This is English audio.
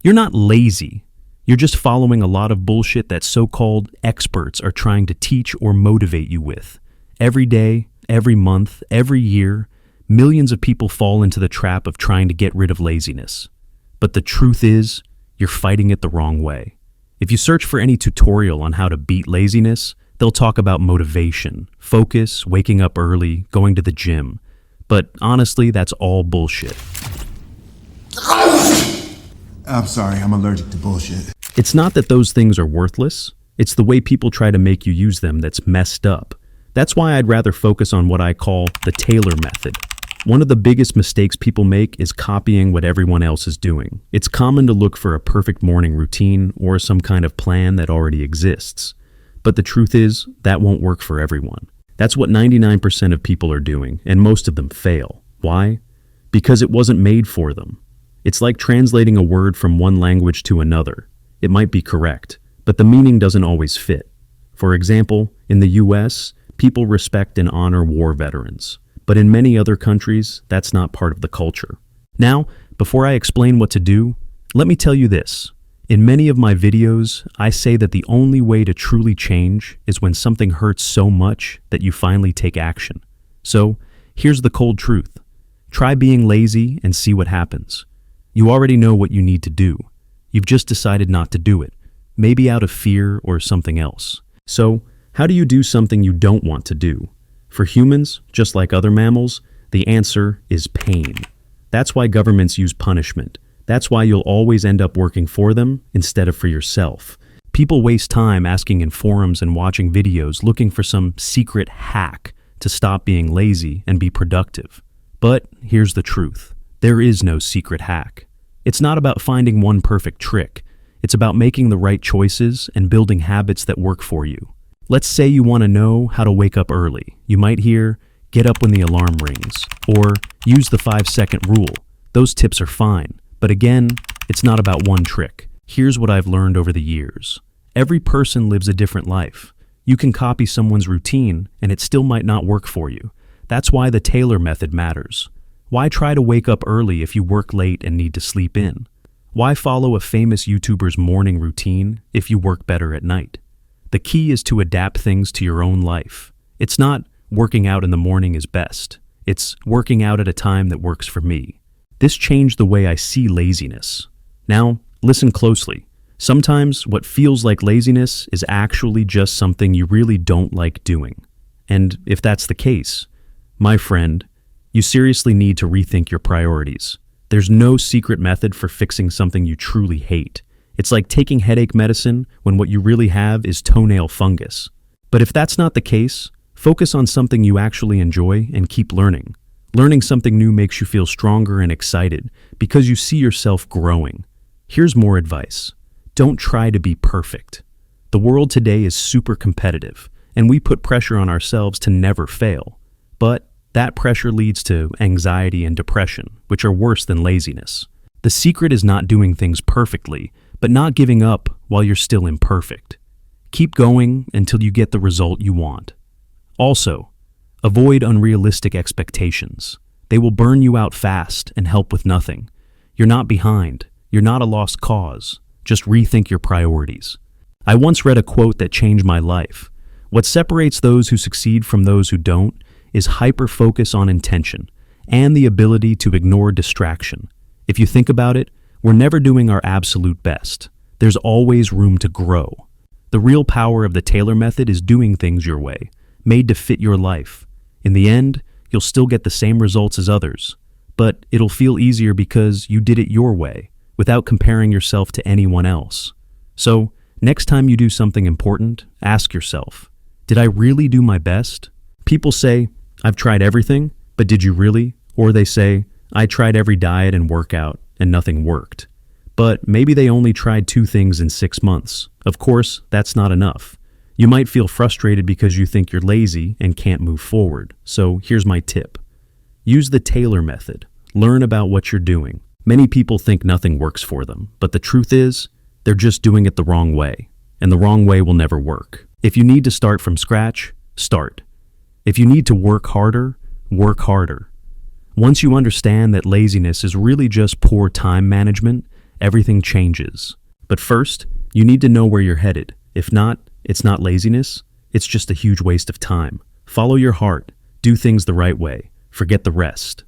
You're not lazy. You're just following a lot of bullshit that so-called experts are trying to teach or motivate you with. Every day, every month, every year, millions of people fall into the trap of trying to get rid of laziness. But the truth is, you're fighting it the wrong way. If you search for any tutorial on how to beat laziness, they'll talk about motivation, focus, waking up early, going to the gym. But honestly, that's all bullshit. I'm sorry, I'm allergic to bullshit. It's not that those things are worthless. It's the way people try to make you use them that's messed up. That's why I'd rather focus on what I call the Taylor method. One of the biggest mistakes people make is copying what everyone else is doing. It's common to look for a perfect morning routine or some kind of plan that already exists. But the truth is, that won't work for everyone. That's what 99% of people are doing, and most of them fail. Why? Because it wasn't made for them. It's like translating a word from one language to another. It might be correct, but the meaning doesn't always fit. For example, in the US, people respect and honor war veterans. But in many other countries, that's not part of the culture. Now, before I explain what to do, let me tell you this. In many of my videos, I say that the only way to truly change is when something hurts so much that you finally take action. So, here's the cold truth. Try being lazy and see what happens. You already know what you need to do. You've just decided not to do it, maybe out of fear or something else. So, how do you do something you don't want to do? For humans, just like other mammals, the answer is pain. That's why governments use punishment. That's why you'll always end up working for them instead of for yourself. People waste time asking in forums and watching videos looking for some secret hack to stop being lazy and be productive. But here's the truth. There is no secret hack. It's not about finding one perfect trick. It's about making the right choices and building habits that work for you. Let's say you want to know how to wake up early. You might hear, get up when the alarm rings, or use the 5-second rule. Those tips are fine. But again, it's not about one trick. Here's what I've learned over the years. Every person lives a different life. You can copy someone's routine, and it still might not work for you. That's why the Taylor method matters. Why try to wake up early if you work late and need to sleep in? Why follow a famous YouTuber's morning routine if you work better at night? The key is to adapt things to your own life. It's not working out in the morning is best. It's working out at a time that works for me. This changed the way I see laziness. Now, listen closely. Sometimes what feels like laziness is actually just something you really don't like doing. And if that's the case, my friend, you seriously need to rethink your priorities. There's no secret method for fixing something you truly hate. It's like taking headache medicine when what you really have is toenail fungus. But if that's not the case, focus on something you actually enjoy and keep learning. Learning something new makes you feel stronger and excited because you see yourself growing. Here's more advice. Don't try to be perfect. The world today is super competitive, and we put pressure on ourselves to never fail. But that pressure leads to anxiety and depression, which are worse than laziness. The secret is not doing things perfectly, but not giving up while you're still imperfect. Keep going until you get the result you want. Also, avoid unrealistic expectations. They will burn you out fast and help with nothing. You're not behind. You're not a lost cause. Just rethink your priorities. I once read a quote that changed my life. What separates those who succeed from those who don't is hyper-focus on intention and the ability to ignore distraction. If you think about it, we're never doing our absolute best. There's always room to grow. The real power of the Taylor method is doing things your way, made to fit your life. In the end, you'll still get the same results as others, but it'll feel easier because you did it your way, without comparing yourself to anyone else. So, next time you do something important, ask yourself, did I really do my best? People say, I've tried everything, but did you really? Or they say, I tried every diet and workout, and nothing worked. But maybe they only tried 2 things in 6 months. Of course, that's not enough. You might feel frustrated because you think you're lazy and can't move forward. So here's my tip. Use the Taylor method. Learn about what you're doing. Many people think nothing works for them, but the truth is, they're just doing it the wrong way, and the wrong way will never work. If you need to start from scratch, start. If you need to work harder, work harder. Once you understand that laziness is really just poor time management everything changes. But first, you need to know where you're headed. If not, it's not laziness, it's just a huge waste of time. Follow your heart, do things the right way, forget the rest.